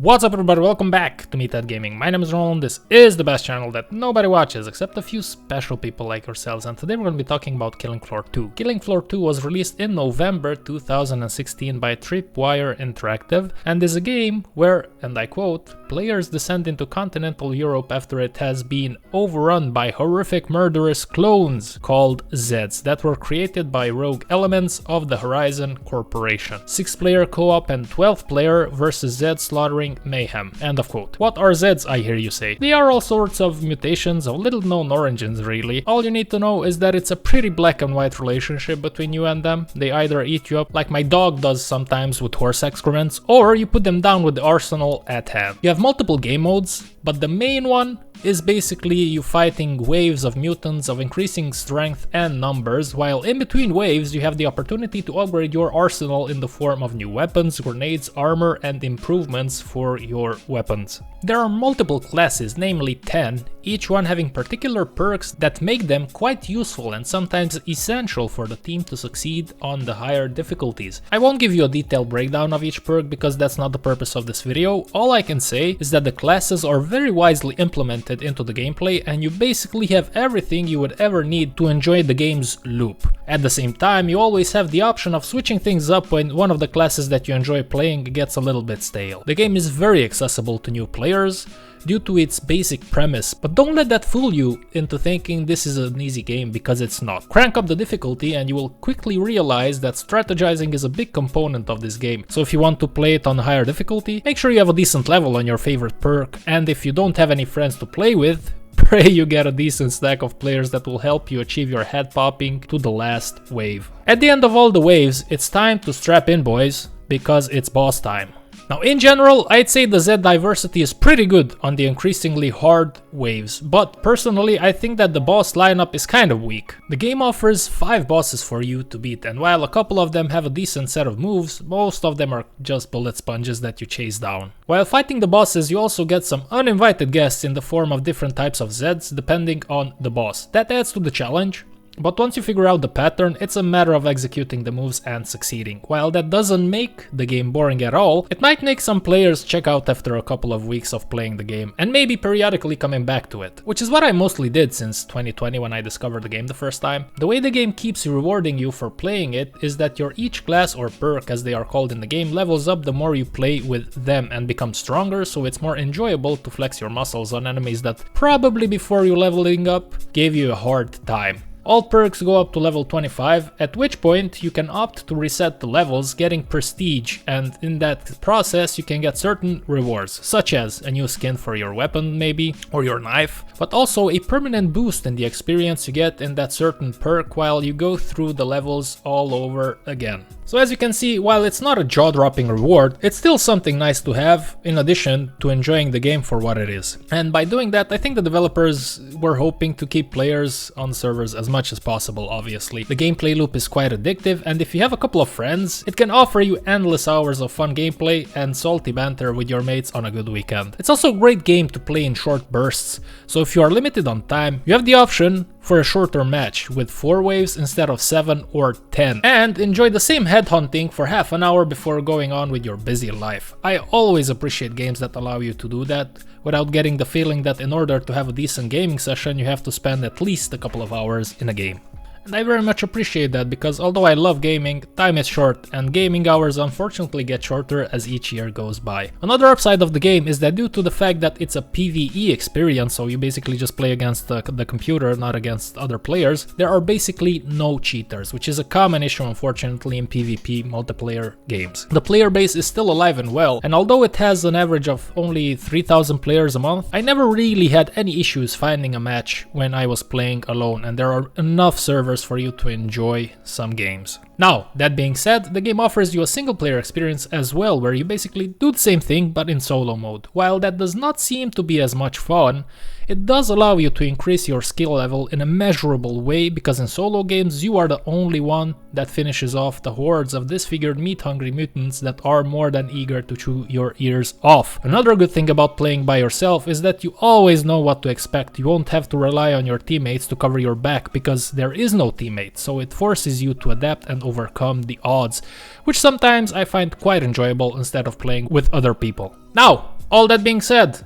What's up everybody, welcome back to Meathead Gaming. My name is Roland, this is the best channel that nobody watches except a few special people like yourselves, and today we're going to be talking about Killing Floor 2. Killing Floor 2 was released in November 2016 by Tripwire Interactive and is a game where, and I quote, players descend into continental Europe after it has been overrun by horrific murderous clones called Zeds that were created by rogue elements of the Horizon Corporation. 6-player co-op and 12-player versus Zeds slaughtering mayhem. End of quote. What are Zeds, I hear you say? They are all sorts of mutations of little known origins really. All you need to know is that it's a pretty black and white relationship between you and them. They either eat you up like my dog does sometimes with horse excrements, or you put them down with the arsenal at hand. You have multiple game modes, but the main one is basically you fighting waves of mutants of increasing strength and numbers, while in between waves you have the opportunity to upgrade your arsenal in the form of new weapons, grenades, armor and improvements for your weapons. There are multiple classes, namely 10, each one having particular perks that make them quite useful and sometimes essential for the team to succeed on the higher difficulties. I won't give you a detailed breakdown of each perk because that's not the purpose of this video. All I can say is that the classes are very wisely implemented into the gameplay and you basically have everything you would ever need to enjoy the game's loop. At the same time, you always have the option of switching things up when one of the classes that you enjoy playing gets a little bit stale. The game is very accessible to new players due to its basic premise, but don't let that fool you into thinking this is an easy game, because it's not. Crank up the difficulty and you will quickly realize that strategizing is a big component of this game. So if you want to play it on higher difficulty, make sure you have a decent level on your favorite perk, and if you don't have any friends to play with, pray you get a decent stack of players that will help you achieve your head popping to the last wave. At the end of all the waves, it's time to strap in, boys, because it's boss time. Now in general, I'd say the Z diversity is pretty good on the increasingly hard waves, but personally I think that the boss lineup is kind of weak. The game offers 5 bosses for you to beat, and while a couple of them have a decent set of moves, most of them are just bullet sponges that you chase down. While fighting the bosses, you also get some uninvited guests in the form of different types of Zeds depending on the boss. That adds to the challenge. But once you figure out the pattern, it's a matter of executing the moves and succeeding. While that doesn't make the game boring at all, it might make some players check out after a couple of weeks of playing the game and maybe periodically coming back to it, which is what I mostly did since 2020 when I discovered the game the first time. The way the game keeps rewarding you for playing it is that your each class or perk, as they are called in the game, levels up the more you play with them and becomes stronger, so it's more enjoyable to flex your muscles on enemies that probably before you leveling up gave you a hard time. All perks go up to level 25, at which point you can opt to reset the levels, getting prestige, and in that process you can get certain rewards, such as a new skin for your weapon maybe, or your knife, but also a permanent boost in the experience you get in that certain perk while you go through the levels all over again. So as you can see, while it's not a jaw-dropping reward, it's still something nice to have in addition to enjoying the game for what it is. And by doing that, I think the developers were hoping to keep players on servers as much as possible, obviously. The gameplay loop is quite addictive, and if you have a couple of friends, it can offer you endless hours of fun gameplay and salty banter with your mates on a good weekend. It's also a great game to play in short bursts, so if you are limited on time, you have the option for a shorter match with 4 waves instead of 7 or 10, and enjoy the same headhunting for half an hour before going on with your busy life. I always appreciate games that allow you to do that without getting the feeling that in order to have a decent gaming session you have to spend at least a couple of hours in a game. And I very much appreciate that, because although I love gaming, time is short and gaming hours unfortunately get shorter as each year goes by. Another upside of the game is that due to the fact that it's a PvE experience, so you basically just play against the computer, not against other players, there are basically no cheaters, which is a common issue unfortunately in PvP multiplayer games. The player base is still alive and well, and although it has an average of only 3,000 players a month, I never really had any issues finding a match when I was playing alone, and there are enough servers for you to enjoy some games. Now, that being said, the game offers you a single player experience as well, where you basically do the same thing but in solo mode. While that does not seem to be as much fun, It does allow you to increase your skill level in a measurable way, because in solo games you are the only one that finishes off the hordes of disfigured meat-hungry mutants that are more than eager to chew your ears off. Another good thing about playing by yourself is that you always know what to expect. You won't have to rely on your teammates to cover your back, because there is no teammate, so it forces you to adapt and overcome the odds, which sometimes I find quite enjoyable instead of playing with other people. Now, all that being said,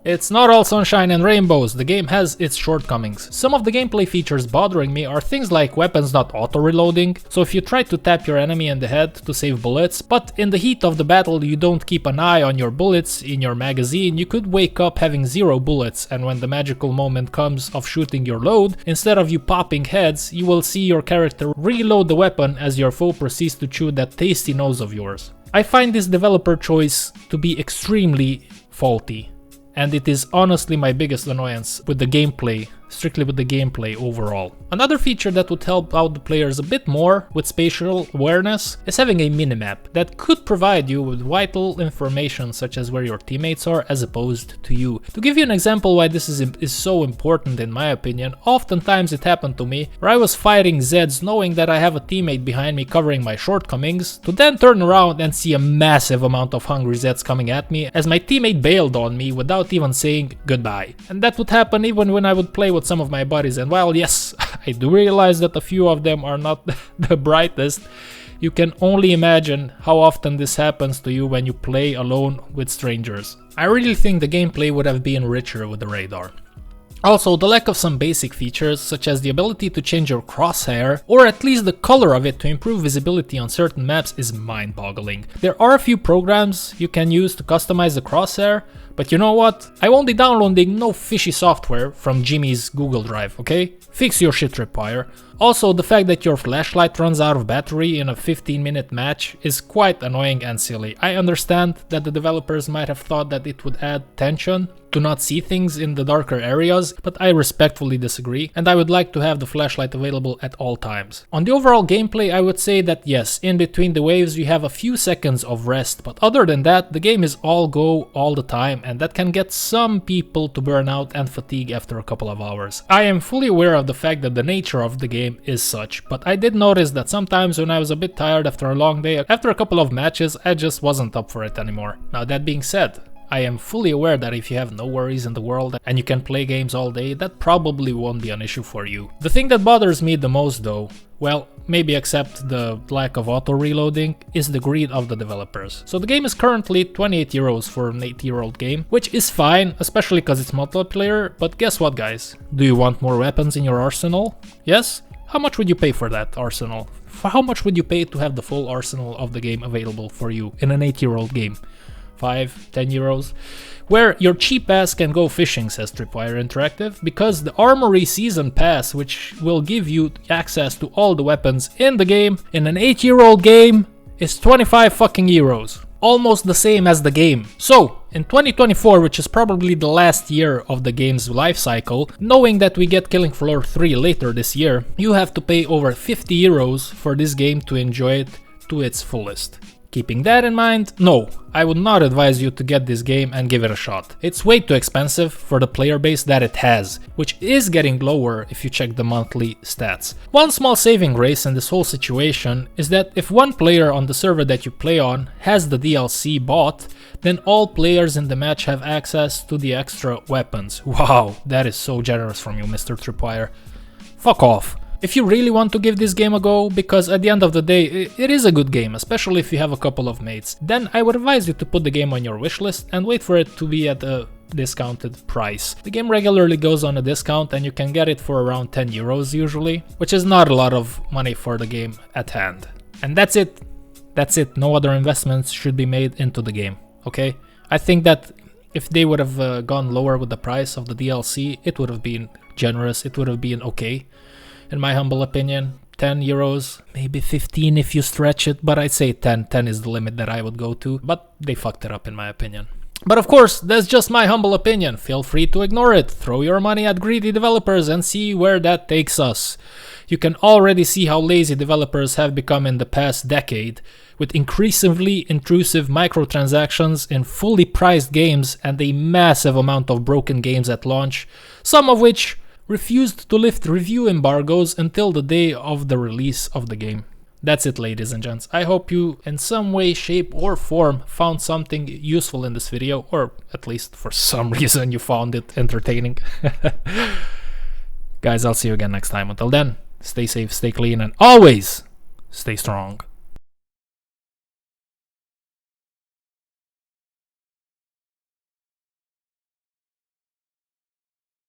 it's not all sunshine and rainbows. The game has its shortcomings. Some of the gameplay features bothering me are things like weapons not auto-reloading, so if you try to tap your enemy in the head to save bullets, but in the heat of the battle you don't keep an eye on your bullets in your magazine, you could wake up having 0 bullets, and when the magical moment comes of shooting your load, instead of you popping heads, you will see your character reload the weapon as your foe proceeds to chew that tasty nose of yours. I find this developer choice to be extremely faulty, and it is honestly my biggest annoyance with the gameplay, strictly with the gameplay overall. Another feature that would help out the players a bit more with spatial awareness is having a minimap that could provide you with vital information such as where your teammates are as opposed to you. To give you an example why this is so important in my opinion, oftentimes it happened to me where I was fighting Zeds knowing that I have a teammate behind me covering my shortcomings, to then turn around and see a massive amount of hungry Zeds coming at me as my teammate bailed on me without even saying goodbye. And that would happen even when I would play with some of my buddies, and while yes, I do realize that a few of them are not the brightest, you can only imagine how often this happens to you when you play alone with strangers. I really think the gameplay would have been richer with the radar. Also, the lack of some basic features, such as the ability to change your crosshair, or at least the color of it to improve visibility on certain maps, is mind-boggling. There are a few programs you can use to customize the crosshair, but you know what? I won't be downloading no fishy software from Jimmy's Google Drive, okay? Fix your shit, Tripwire. Also, the fact that your flashlight runs out of battery in a 15-minute match is quite annoying and silly. I understand that the developers might have thought that it would add tension to not see things in the darker areas, but I respectfully disagree, and I would like to have the flashlight available at all times. On the overall gameplay, I would say that yes, in between the waves you have a few seconds of rest, but other than that, the game is all go all the time, and that can get some people to burn out and fatigue after a couple of hours. I am fully aware of the fact that the nature of the game is such, but I did notice that sometimes when I was a bit tired after a long day, after a couple of matches, I just wasn't up for it anymore. Now that being said, I am fully aware that if you have no worries in the world and you can play games all day, that probably won't be an issue for you. The thing that bothers me the most though, well, maybe except the lack of auto-reloading, is the greed of the developers. So the game is currently 28 euros for an 8-year-old game, which is fine, especially because it's multiplayer, but guess what guys? Do you want more weapons in your arsenal? Yes? How much would you pay for that arsenal? For how much would you pay to have the full arsenal of the game available for you in an 8-year-old game? 5, 10 euros, where your cheap ass can go fishing, says Tripwire Interactive, because the Armory Season Pass, which will give you access to all the weapons in the game, in an 8-year-old game, is 25 fucking euros. Almost the same as the game. So, in 2024, which is probably the last year of the game's life cycle, knowing that we get Killing Floor 3 later this year, you have to pay over 50 euros for this game to enjoy it to its fullest. Keeping that in mind, no, I would not advise you to get this game and give it a shot. It's way too expensive for the player base that it has, which is getting lower if you check the monthly stats. One small saving grace in this whole situation is that if one player on the server that you play on has the DLC bought, then all players in the match have access to the extra weapons. Wow, that is so generous from you, Mr. Tripwire. Fuck off. If you really want to give this game a go, because at the end of the day it is a good game, especially if you have a couple of mates, then I would advise you to put the game on your wishlist and wait for it to be at a discounted price. The game regularly goes on a discount and you can get it for around 10 euros usually, which is not a lot of money for the game at hand. And that's it. That's it. No other investments should be made into the game, okay? I think that if they would have gone lower with the price of the DLC, it would have been generous, it would have been okay. In my humble opinion, 10 euros, maybe 15 if you stretch it, but I'd say 10. 10 is the limit that I would go to, but they fucked it up in my opinion. But of course, that's just my humble opinion. Feel free to ignore it. Throw your money at greedy developers and see where that takes us. You can already see how lazy developers have become in the past decade, with increasingly intrusive microtransactions in fully priced games and a massive amount of broken games at launch, some of which refused to lift review embargoes until the day of the release of the game. That's it, ladies and gents. I hope you, in some way, shape, or form, found something useful in this video, or at least for some reason you found it entertaining. Guys, I'll see you again next time. Until then, stay safe, stay clean, and always stay strong.